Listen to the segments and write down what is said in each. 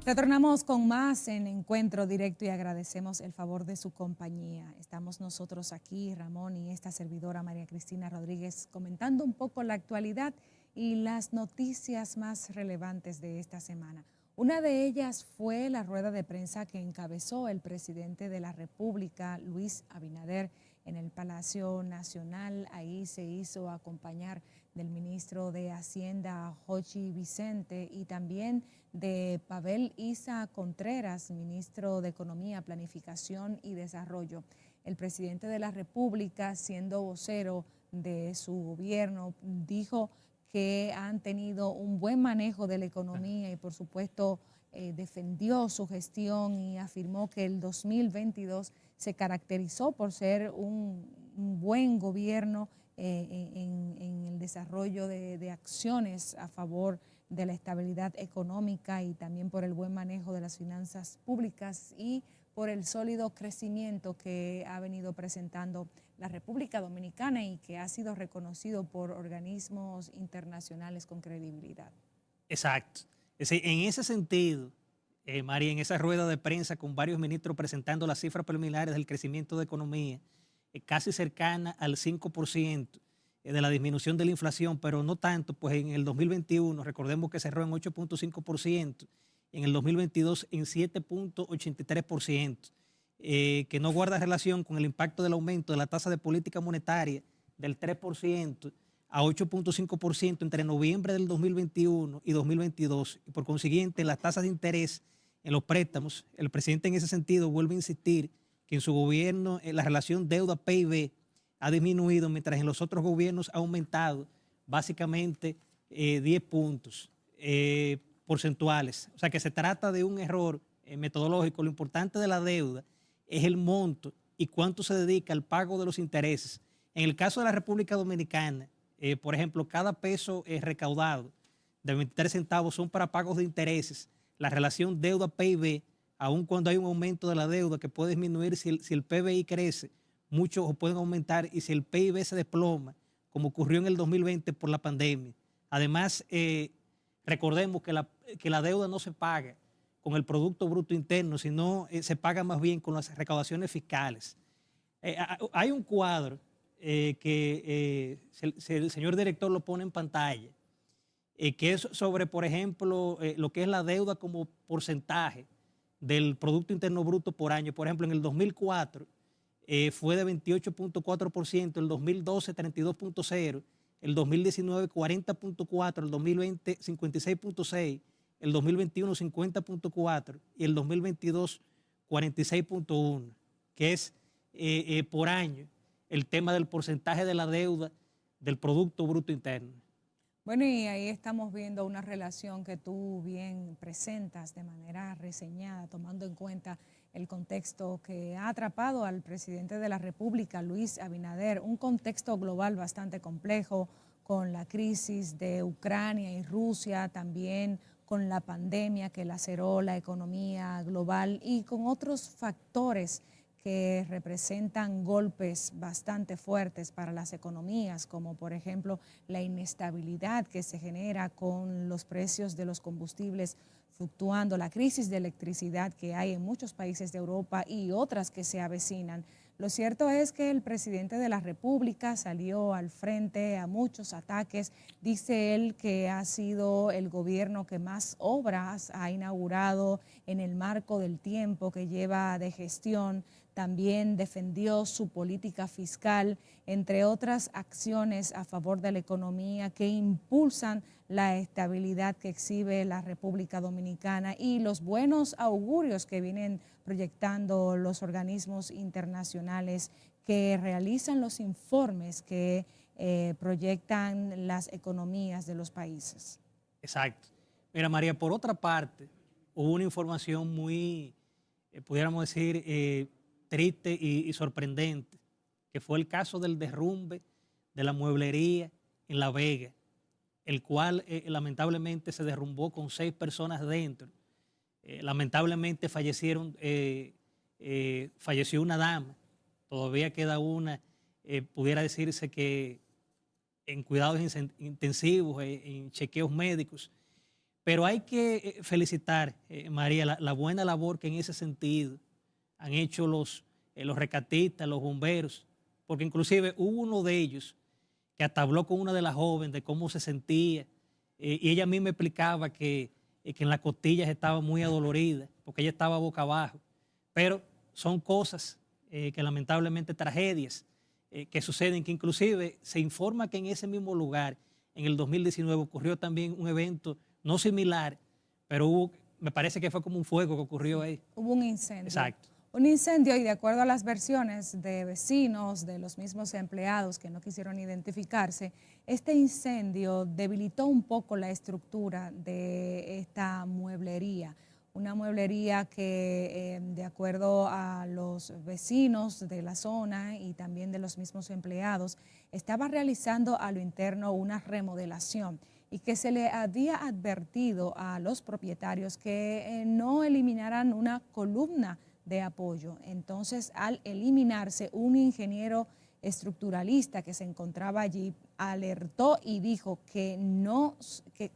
Retornamos con más en Encuentro Directo y agradecemos el favor de su compañía. Estamos nosotros aquí, Ramón y esta servidora María Cristina Rodríguez, comentando un poco la actualidad y las noticias más relevantes de esta semana. Una de ellas fue la rueda de prensa que encabezó el presidente de la República, Luis Abinader, en el Palacio Nacional. Ahí se hizo acompañar del ministro de Hacienda, Jochi Vicente, y también de Pavel Isa Contreras, ministro de Economía, Planificación y Desarrollo. El presidente de la República, siendo vocero de su gobierno, dijo que han tenido un buen manejo de la economía y por supuesto defendió su gestión y afirmó que el 2022 se caracterizó por ser un buen gobierno en el desarrollo de acciones a favor de la estabilidad económica y también por el buen manejo de las finanzas públicas y por el sólido crecimiento que ha venido presentando la República Dominicana y que ha sido reconocido por organismos internacionales con credibilidad. Exacto. En ese sentido, María, en esa rueda de prensa con varios ministros presentando las cifras preliminares del crecimiento de economía, casi cercana al 5% de la disminución de la inflación, pero no tanto, pues en el 2021, recordemos que cerró en 8.5%, en el 2022 en 7.83%, que no guarda relación con el impacto del aumento de la tasa de política monetaria del 3% a 8.5% entre noviembre del 2021 y 2022. Y por consiguiente, las tasas de interés en los préstamos, el presidente en ese sentido vuelve a insistir que en su gobierno la relación deuda-PIB ha disminuido, mientras en los otros gobiernos ha aumentado básicamente 10 puntos porcentuales. O sea que se trata de un error metodológico. Lo importante de la deuda es el monto y cuánto se dedica al pago de los intereses. En el caso de la República Dominicana, por ejemplo, cada peso recaudado de 23 centavos son para pagos de intereses. La relación deuda-PIB, aun cuando hay un aumento de la deuda que puede disminuir si el PBI crece, muchos pueden aumentar, y si el PIB se desploma, como ocurrió en el 2020 por la pandemia. Además, recordemos que la deuda no se paga con el Producto Bruto Interno, sino se paga más bien con las recaudaciones fiscales. Hay un cuadro que el señor director lo pone en pantalla, que es sobre, por ejemplo, lo que es la deuda como porcentaje del Producto Interno Bruto por año. Por ejemplo, en el 2004 fue de 28.4%, el 2012 32.0%, el 2019 40.4%, el 2020 56.6%, el 2021 50.4% y el 2022 46.1%, que es por año el tema del porcentaje de la deuda del Producto Bruto Interno. Bueno, y ahí estamos viendo una relación que tú bien presentas de manera reseñada, tomando en cuenta el contexto que ha atrapado al presidente de la República, Luis Abinader, un contexto global bastante complejo, con la crisis de Ucrania y Rusia, también con la pandemia que laceró la economía global y con otros factores que representan golpes bastante fuertes para las economías, como por ejemplo la inestabilidad que se genera con los precios de los combustibles fluctuando, la crisis de electricidad que hay en muchos países de Europa y otras que se avecinan. Lo cierto es que el presidente de la República salió al frente a muchos ataques. Dice él que ha sido el gobierno que más obras ha inaugurado en el marco del tiempo que lleva de gestión. También defendió su política fiscal, entre otras acciones a favor de la economía que impulsan la estabilidad que exhibe la República Dominicana y los buenos augurios que vienen proyectando los organismos internacionales que realizan los informes que proyectan las economías de los países. Exacto. Mira, María, por otra parte, hubo una información muy, pudiéramos decir, triste y sorprendente, que fue el caso del derrumbe de la mueblería en La Vega, el cual lamentablemente se derrumbó con 6 personas dentro. Lamentablemente falleció una dama, todavía queda una, pudiera decirse que en cuidados intensivos, en chequeos médicos, Pero hay que felicitar, María, la buena labor que en ese sentido han hecho los rescatistas, los bomberos, porque inclusive hubo uno de ellos que hasta habló con una de las jóvenes de cómo se sentía, y ella a mí me explicaba que en las costillas estaba muy adolorida, porque ella estaba boca abajo. Pero son cosas que lamentablemente, tragedias que suceden, que inclusive se informa que en ese mismo lugar, en el 2019, ocurrió también un evento no similar, pero me parece que fue como un fuego que ocurrió ahí. Hubo un incendio. Exacto. Un incendio, y de acuerdo a las versiones de vecinos, de los mismos empleados que no quisieron identificarse, este incendio debilitó un poco la estructura de esta mueblería. Una mueblería que, de acuerdo a los vecinos de la zona y también de los mismos empleados, estaba realizando a lo interno una remodelación y que se le había advertido a los propietarios que no eliminaran una columna de apoyo. Entonces, al eliminarse, un ingeniero estructuralista que se encontraba allí alertó y dijo que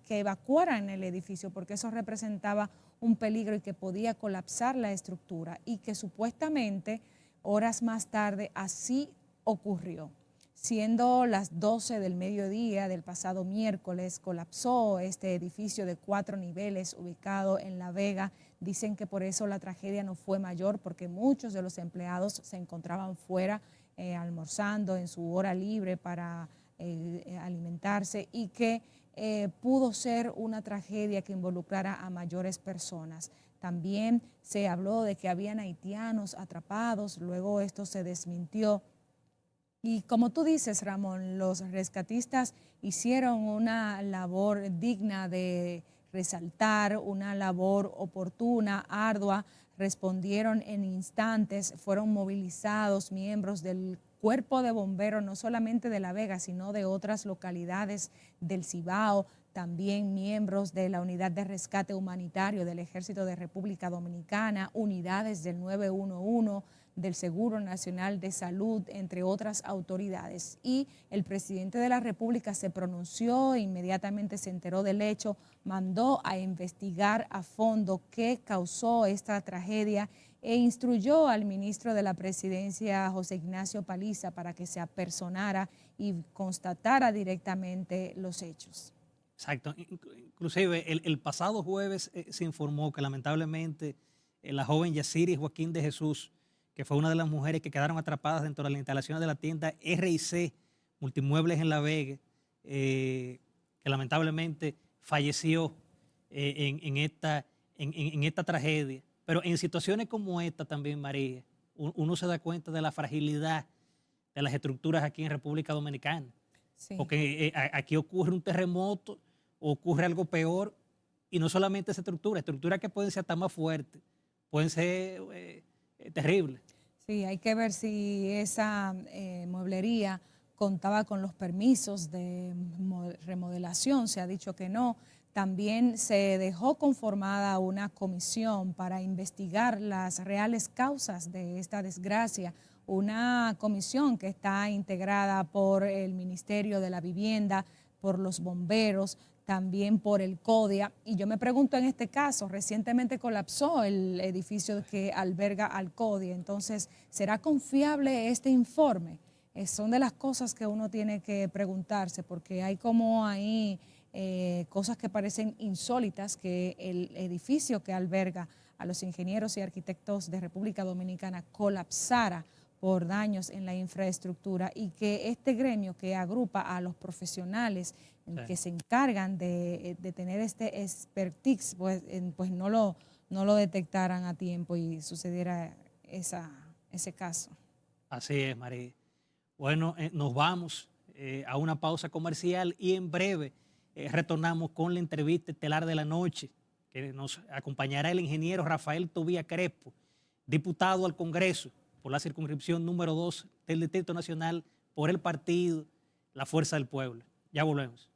evacuaran el edificio porque eso representaba un peligro y que podía colapsar la estructura, y que supuestamente horas más tarde así ocurrió. Siendo las 12 del mediodía del pasado miércoles, colapsó este edificio de 4 niveles ubicado en La Vega. Dicen que por eso la tragedia no fue mayor, porque muchos de los empleados se encontraban fuera almorzando en su hora libre para alimentarse, y que pudo ser una tragedia que involucrara a mayores personas. También se habló de que habían haitianos atrapados, luego esto se desmintió. Y como tú dices, Ramón, los rescatistas hicieron una labor digna de resaltar, una labor oportuna, ardua, respondieron en instantes, fueron movilizados miembros del cuerpo de bomberos, no solamente de La Vega, sino de otras localidades del Cibao, también miembros de la Unidad de Rescate Humanitario del Ejército de República Dominicana, unidades del 911, del Seguro Nacional de Salud, entre otras autoridades. Y el presidente de la República se pronunció, inmediatamente se enteró del hecho, mandó a investigar a fondo qué causó esta tragedia e instruyó al ministro de la Presidencia, José Ignacio Paliza, para que se apersonara y constatara directamente los hechos. Exacto. Inclusive el pasado jueves se informó que lamentablemente la joven Yaciri Joaquín de Jesús, que fue una de las mujeres que quedaron atrapadas dentro de las instalaciones de la tienda R&C Multimuebles en La Vega, que lamentablemente falleció en esta tragedia. Pero en situaciones como esta también, María, uno se da cuenta de la fragilidad de las estructuras aquí en República Dominicana. Sí. Porque aquí ocurre un terremoto, ocurre algo peor, y no solamente esa estructuras que pueden ser hasta más fuertes, pueden ser terribles. Sí, hay que ver si esa mueblería contaba con los permisos de remodelación, se ha dicho que no. También se dejó conformada una comisión para investigar las reales causas de esta desgracia, una comisión que está integrada por el Ministerio de la Vivienda, por los bomberos, también por el CODIA. Y yo me pregunto en este caso, recientemente colapsó el edificio que alberga al CODIA, entonces, ¿será confiable este informe? Son de las cosas que uno tiene que preguntarse, porque hay como ahí cosas que parecen insólitas, que el edificio que alberga a los ingenieros y arquitectos de República Dominicana colapsara por daños en la infraestructura, y que este gremio que agrupa a los profesionales que se encargan de tener este expertise, pues no lo detectaran a tiempo y sucediera ese caso. Así es, María. Bueno, nos vamos a una pausa comercial y en breve retornamos con la entrevista estelar de la noche, que nos acompañará el ingeniero Rafael Tobía Crespo, diputado al Congreso por la circunscripción número 2 del Distrito Nacional por el partido La Fuerza del Pueblo. Ya volvemos.